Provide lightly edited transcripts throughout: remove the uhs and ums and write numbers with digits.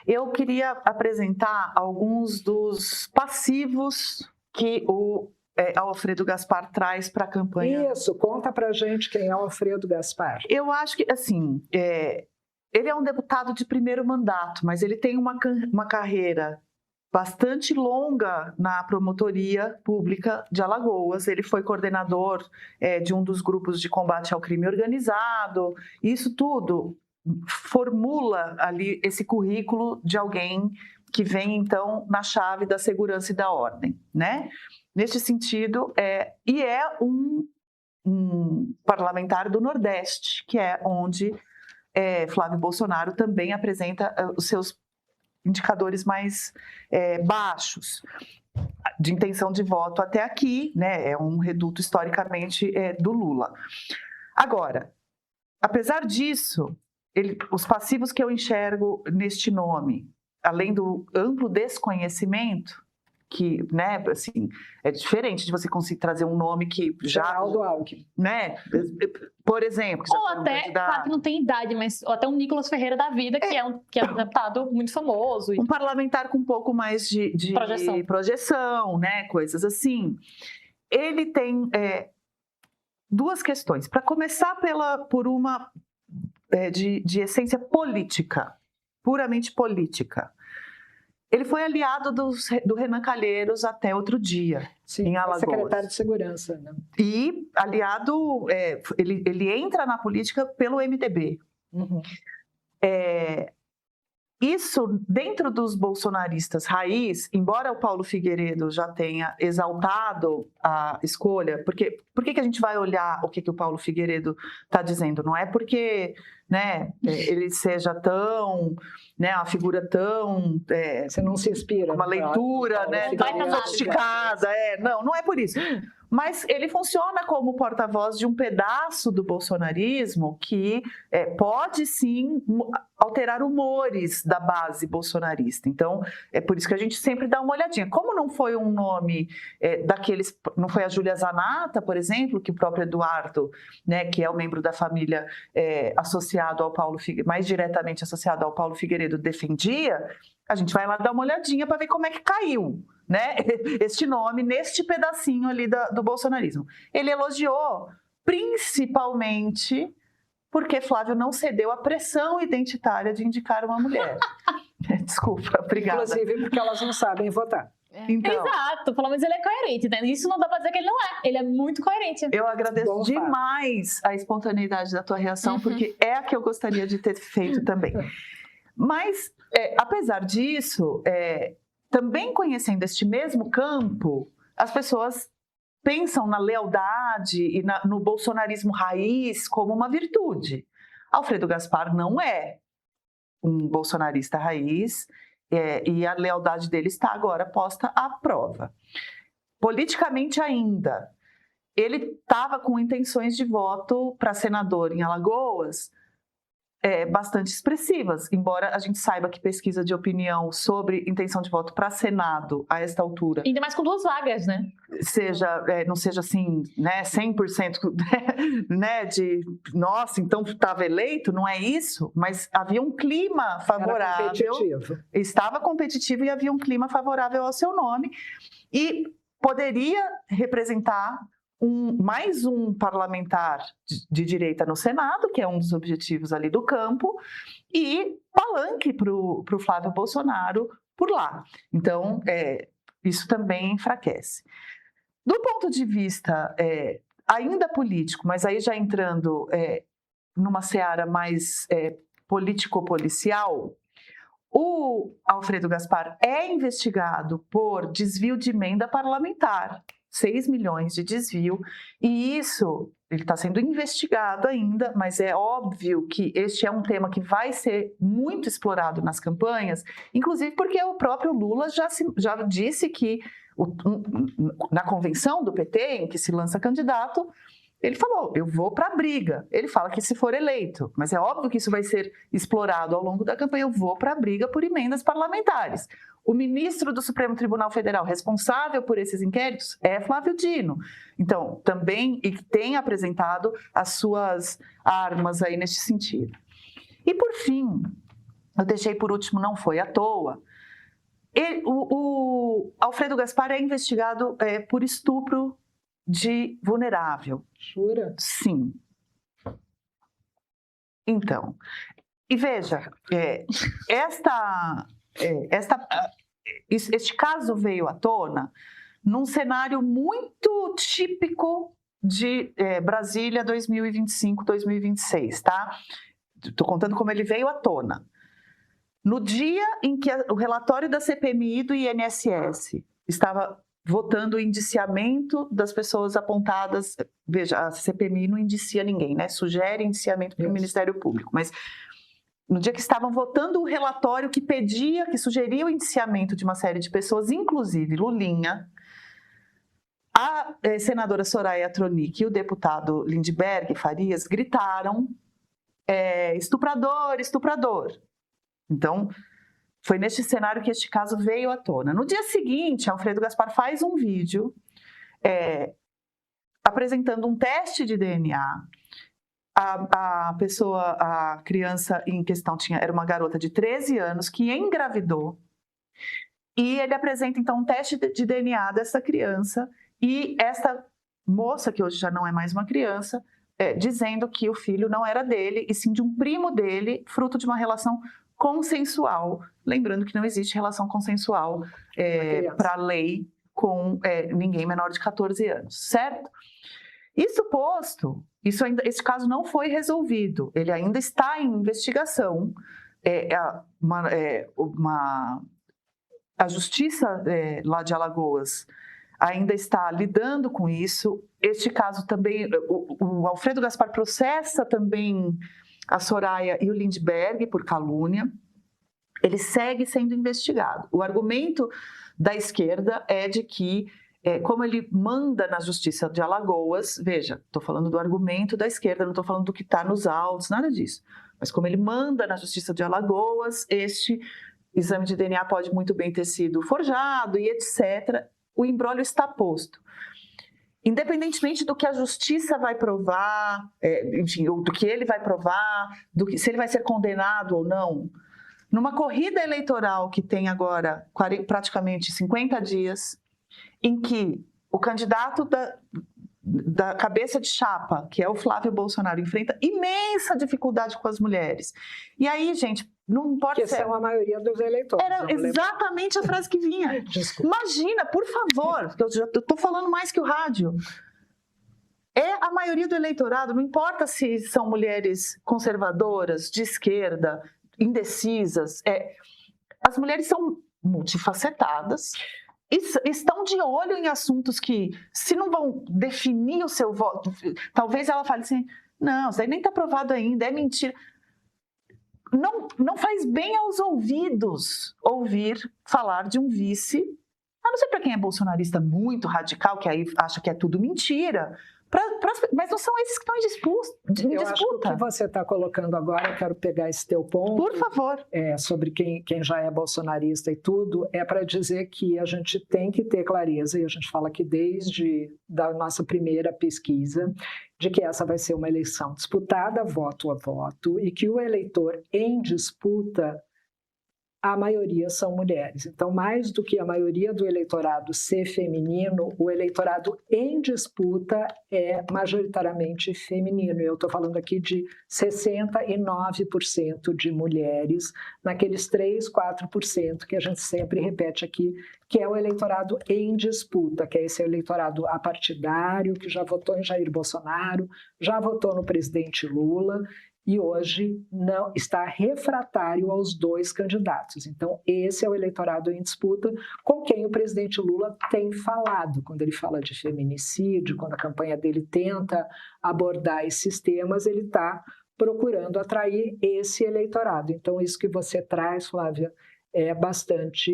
Eu queria apresentar alguns dos passivos que o Alfredo Gaspar traz para a campanha. Isso, conta pra gente quem é o Alfredo Gaspar. Eu acho que, assim, ele é um deputado de primeiro mandato, mas ele tem uma carreira bastante longa na promotoria pública de Alagoas. Ele foi coordenador de um dos grupos de combate ao crime organizado. Isso tudo formula ali esse currículo de alguém que vem, então, na chave da segurança e da ordem, né? Neste sentido, e é um parlamentar do Nordeste, que é onde Flávio Bolsonaro também apresenta os seus indicadores mais baixos de intenção de voto até aqui, né? É um reduto historicamente do Lula. Agora, apesar disso, os passivos que eu enxergo neste nome, além do amplo desconhecimento, que, né, assim, é diferente de você conseguir trazer um nome que já... Geraldo Alckmin. Né? Por exemplo... Que ou até, claro que não tem idade, mas ou até um Nicolas Ferreira da vida, que é um deputado muito famoso. Um parlamentar com um pouco mais de projeção, né? Coisas assim. Ele tem duas questões. Para começar por uma de essência política, puramente política. Ele foi aliado do Renan Calheiros até outro dia, sim, em Alagoas. Secretário de Segurança, né? E aliado, ele entra na política pelo MDB. Uhum. Isso, dentro dos bolsonaristas raiz, embora o Paulo Figueiredo já tenha exaltado a escolha, porque por que a gente vai olhar o que o Paulo Figueiredo está dizendo? Não é porque, né, ele seja tão, né, uma figura tão... Você não se inspira. Uma leitura, né, tão sofisticada. Não é por isso. Mas ele funciona como porta-voz de um pedaço do bolsonarismo que pode, sim, alterar humores da base bolsonarista. Então, é por isso que a gente sempre dá uma olhadinha. Como não foi um nome daqueles... Não foi a Júlia Zanata, por exemplo, que o próprio Eduardo, né, que é o membro da família associado ao Paulo Figueiredo, mais diretamente associado ao Paulo Figueiredo, defendia, a gente vai lá dar uma olhadinha para ver como é que caiu, né, este nome neste pedacinho ali do bolsonarismo. Ele elogiou principalmente porque Flávio não cedeu à pressão identitária de indicar uma mulher. Desculpa, obrigada. Inclusive porque elas não sabem votar. Então, exato, pelo menos ele é coerente, né? Isso não dá pra dizer que ele não é, ele é muito coerente. Eu agradeço demais a espontaneidade da tua reação, porque é a que eu gostaria de ter feito também. Mas, apesar disso, também conhecendo este mesmo campo, as pessoas pensam na lealdade e no bolsonarismo raiz como uma virtude. Alfredo Gaspar não é um bolsonarista raiz, e a lealdade dele está agora posta à prova. Politicamente ainda, ele estava com intenções de voto para senador em Alagoas bastante expressivas, embora a gente saiba que pesquisa de opinião sobre intenção de voto para Senado a esta altura... Ainda mais com 2 vagas, né? Não seja assim, né, 100% né, de, nossa, então estava eleito, não é isso, mas havia um clima favorável, estava competitivo e havia um clima favorável ao seu nome e poderia representar mais um parlamentar de direita no Senado, que é um dos objetivos ali do campo, e palanque para o Flávio Bolsonaro por lá. Então, isso também enfraquece. Do ponto de vista ainda político, mas aí já entrando numa seara mais político-policial, o Alfredo Gaspar é investigado por desvio de emenda parlamentar, 6 milhões de desvio, e isso, ele está sendo investigado ainda, mas é óbvio que este é um tema que vai ser muito explorado nas campanhas, inclusive porque o próprio Lula já disse que na convenção do PT, em que se lança candidato, ele falou, eu vou para a briga. Ele fala que se for eleito, mas é óbvio que isso vai ser explorado ao longo da campanha, eu vou para a briga por emendas parlamentares. O ministro do Supremo Tribunal Federal responsável por esses inquéritos é Flávio Dino. Então, também tem apresentado as suas armas aí neste sentido. E, por fim, eu deixei por último, não foi à toa. O Alfredo Gaspar é investigado por estupro de vulnerável. Jura? Sim. Então, e veja, este caso veio à tona num cenário muito típico de Brasília 2025, 2026, tá? Estou contando como ele veio à tona. No dia em que o relatório da CPMI do INSS estava votando o indiciamento das pessoas apontadas, veja, a CPMI não indicia ninguém, né? Sugere indiciamento para o Ministério Público, mas no dia que estavam votando o relatório que sugeria o indiciamento de uma série de pessoas, inclusive Lulinha, a senadora Soraya Tronic e o deputado Lindbergh Farias gritaram estuprador, estuprador. Então, foi neste cenário que este caso veio à tona. No dia seguinte, Alfredo Gaspar faz um vídeo apresentando um teste de DNA. A criança em questão era uma garota de 13 anos que engravidou. E ele apresenta, então, um teste de DNA dessa criança e essa moça, que hoje já não é mais uma criança, dizendo que o filho não era dele, e sim de um primo dele, fruto de uma relação consensual. Lembrando que não existe relação consensual para a lei com ninguém menor de 14 anos, certo? Isso posto, esse caso não foi resolvido, ele ainda está em investigação. A justiça lá de Alagoas ainda está lidando com isso. Este caso também, o Alfredo Gaspar processa também a Soraya e o Lindbergh por calúnia. Ele segue sendo investigado. O argumento da esquerda é de que, como ele manda na Justiça de Alagoas, veja, estou falando do argumento da esquerda, não estou falando do que está nos autos, nada disso. Mas como ele manda na Justiça de Alagoas, este exame de DNA pode muito bem ter sido forjado e etc., o imbróglio está posto. Independentemente do que a justiça vai provar, enfim, do que ele vai provar, se ele vai ser condenado ou não, numa corrida eleitoral que tem agora praticamente 50 dias, em que o candidato da cabeça de chapa, que é o Flávio Bolsonaro, enfrenta imensa dificuldade com as mulheres. E aí, gente, não pode ser... Que são a maioria dos eleitores. Era exatamente a frase que vinha. Desculpa. Imagina, por favor, eu já estou falando mais que o rádio. É a maioria do eleitorado, não importa se são mulheres conservadoras, de esquerda, indecisas. As mulheres são multifacetadas, estão de olho em assuntos que, se não vão definir o seu voto, talvez ela fale assim, não, isso aí nem está provado ainda, é mentira. Não faz bem aos ouvidos ouvir falar de um vice, a não ser para quem é bolsonarista muito radical, que aí acha que é tudo mentira, mas não são esses que estão em disputa. Eu acho que o que você está colocando agora, eu quero pegar esse teu ponto. Por favor. Sobre quem já é bolsonarista e tudo, é para dizer que a gente tem que ter clareza, e a gente fala que desde da nossa primeira pesquisa, de que essa vai ser uma eleição disputada voto a voto e que o eleitor em disputa, a maioria são mulheres. Então, mais do que a maioria do eleitorado ser feminino, o eleitorado em disputa é majoritariamente feminino. Eu estou falando aqui de 69% de mulheres, naqueles 3, 4% que a gente sempre repete aqui, que é o eleitorado em disputa, que é esse eleitorado apartidário, que já votou em Jair Bolsonaro, já votou no presidente Lula, e hoje não está refratário aos dois candidatos. Então, esse é o eleitorado em disputa com quem o presidente Lula tem falado, quando ele fala de feminicídio, quando a campanha dele tenta abordar esses temas, ele está procurando atrair esse eleitorado. Então, isso que você traz, Flávia, é bastante,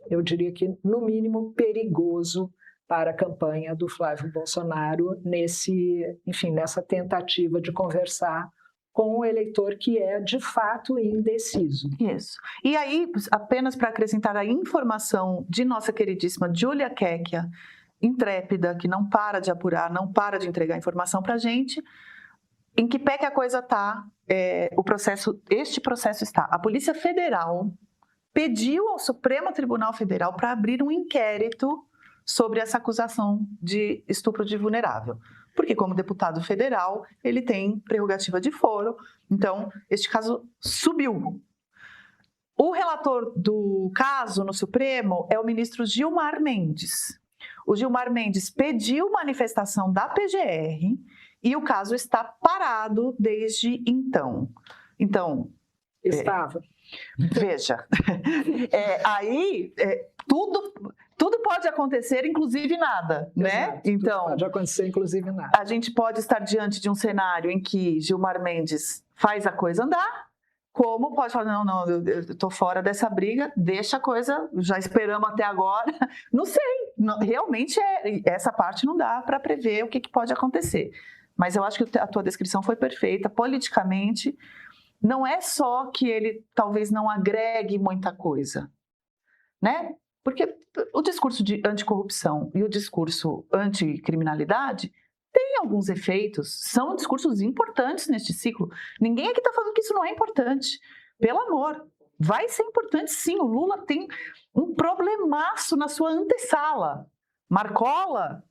eu diria que, no mínimo, perigoso para a campanha do Flávio Bolsonaro nessa tentativa de conversar com o eleitor que é, de fato, indeciso. Isso. E aí, apenas para acrescentar a informação de nossa queridíssima Giulia Chechia, intrépida, que não para de apurar, não para de entregar informação para a gente, Em que pé que a coisa está? Este processo está. A Polícia Federal pediu ao Supremo Tribunal Federal para abrir um inquérito sobre essa acusação de estupro de vulnerável. Porque, como deputado federal, ele tem prerrogativa de foro. Então, este caso subiu. O relator do caso no Supremo é o ministro Gilmar Mendes. O Gilmar Mendes pediu manifestação da PGR e o caso está parado desde então. Então... Estava. Veja, tudo pode acontecer, inclusive nada, né? Exato, então, pode acontecer, inclusive nada. A gente pode estar diante de um cenário em que Gilmar Mendes faz a coisa andar, como pode falar, não, eu estou fora dessa briga, deixa a coisa, já esperamos até agora. Não sei, realmente essa parte não dá para prever o que pode acontecer. Mas eu acho que a tua descrição foi perfeita, politicamente. Não é só que ele talvez não agregue muita coisa, né? Porque o discurso de anticorrupção e o discurso anticriminalidade têm alguns efeitos, são discursos importantes neste ciclo. Ninguém aqui está falando que isso não é importante. Pelo amor, vai ser importante sim. O Lula tem um problemaço na sua antessala. Marcola,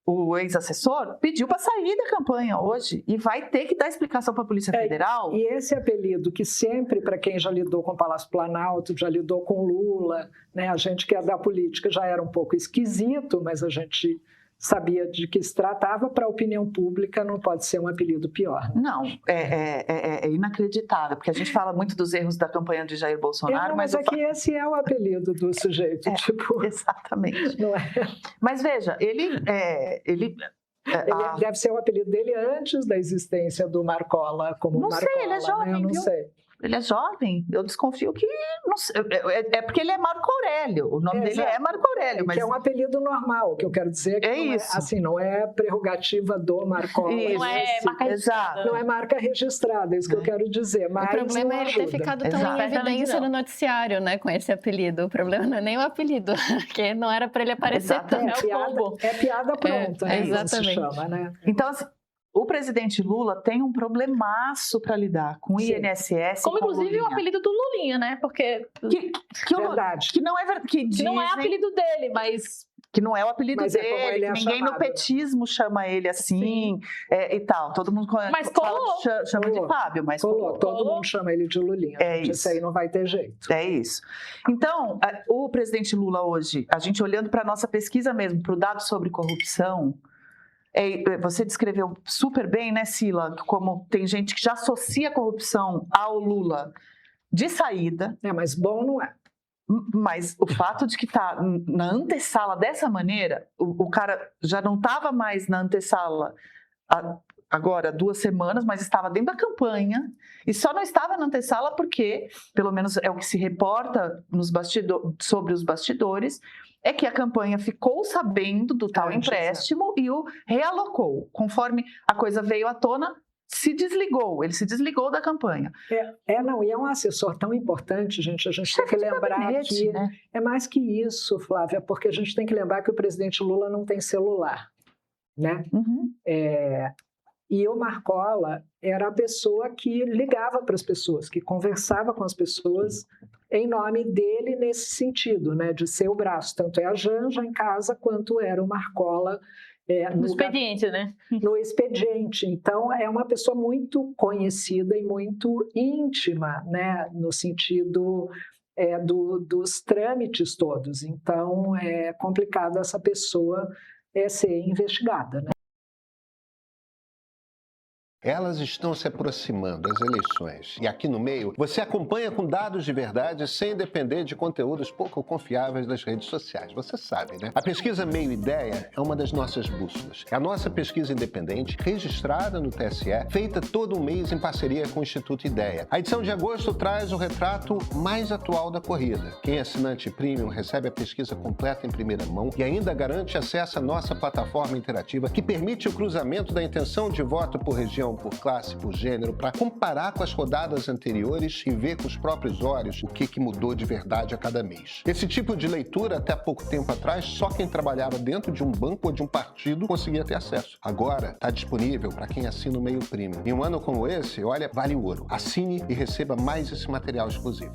o ex-assessor, pediu para sair da campanha hoje e vai ter que dar explicação para a Polícia Federal. E esse apelido que sempre, para quem já lidou com o Palácio Planalto, já lidou com Lula, né, a gente que é da política já era um pouco esquisito, mas a gente sabia de que se tratava, para a opinião pública não pode ser um apelido pior. Né? Não, é inacreditável, porque a gente fala muito dos erros da campanha de Jair Bolsonaro, mas é que esse é o apelido do sujeito. Exatamente. Não é? Mas veja, ele deve ser o apelido dele antes da existência do Marcola como não Marcola. Não sei, ele é jovem, né? Eu não viu? sei. Ele é jovem, eu desconfio que... Não sei, é porque ele é Marco Aurélio, o nome dele é Marco Aurélio. Mas... Que é um apelido normal, que eu quero dizer que isso. Não é prerrogativa do Marcola. Isso. Não é marca registrada. Não é marca registrada, é isso que eu quero dizer. Mas o problema é ele ter ficado tão em evidência no noticiário, né, com esse apelido. O problema não é nem o apelido, porque não era para ele aparecer tanto. É piada pronta, né? Exatamente. Se chama, né? Então, assim, o presidente Lula tem um problemaço para lidar com o INSS. Como, inclusive, o apelido do Lulinha, né? Porque. Verdade. Que não é que não é apelido dele, mas. Que não é o apelido dele, que ninguém no petismo chama ele assim e tal. Todo mundo chama de Fábio, mas colou. Todo mundo chama ele de Lulinha. Isso aí não vai ter jeito. É isso. Então, o presidente Lula hoje, a gente olhando para a nossa pesquisa mesmo, para o dado sobre corrupção. Você descreveu super bem, né, Sila, como tem gente que já associa a corrupção ao Lula de saída. Mas bom não é. Mas o fato de que está na antessala dessa maneira, o cara já não estava mais na antessala agora 2 semanas, mas estava dentro da campanha e só não estava na antessala porque, pelo menos é o que se reporta sobre os bastidores, é que a campanha ficou sabendo do tal empréstimo e o realocou. Conforme a coisa veio à tona, ele se desligou da campanha. E é um assessor tão importante, gente, a gente tem que lembrar que... Né? É mais que isso, Flávia, porque a gente tem que lembrar que o presidente Lula não tem celular, né? Uhum. E o Marcola era a pessoa que ligava para as pessoas, que conversava com as pessoas em nome dele nesse sentido, né, de ser o braço. Tanto é a Janja em casa, quanto era o Marcola no expediente, né? No expediente. Então, é uma pessoa muito conhecida e muito íntima, né, no sentido dos trâmites todos. Então, é complicado essa pessoa ser investigada, né? Elas estão se aproximando, as eleições. E aqui no meio, você acompanha com dados de verdade sem depender de conteúdos pouco confiáveis das redes sociais. Você sabe, né? A pesquisa Meio Ideia é uma das nossas bússolas. É a nossa pesquisa independente, registrada no TSE, feita todo um mês em parceria com o Instituto Ideia. A edição de agosto traz o retrato mais atual da corrida. Quem é assinante Premium recebe a pesquisa completa em primeira mão e ainda garante acesso à nossa plataforma interativa que permite o cruzamento da intenção de voto por região região, por classe, por gênero, para comparar com as rodadas anteriores e ver com os próprios olhos o que mudou de verdade a cada mês. Esse tipo de leitura, até pouco tempo atrás, só quem trabalhava dentro de um banco ou de um partido conseguia ter acesso. Agora, está disponível para quem assina o Meio Premium. Em um ano como esse, olha, vale ouro. Assine e receba mais esse material exclusivo.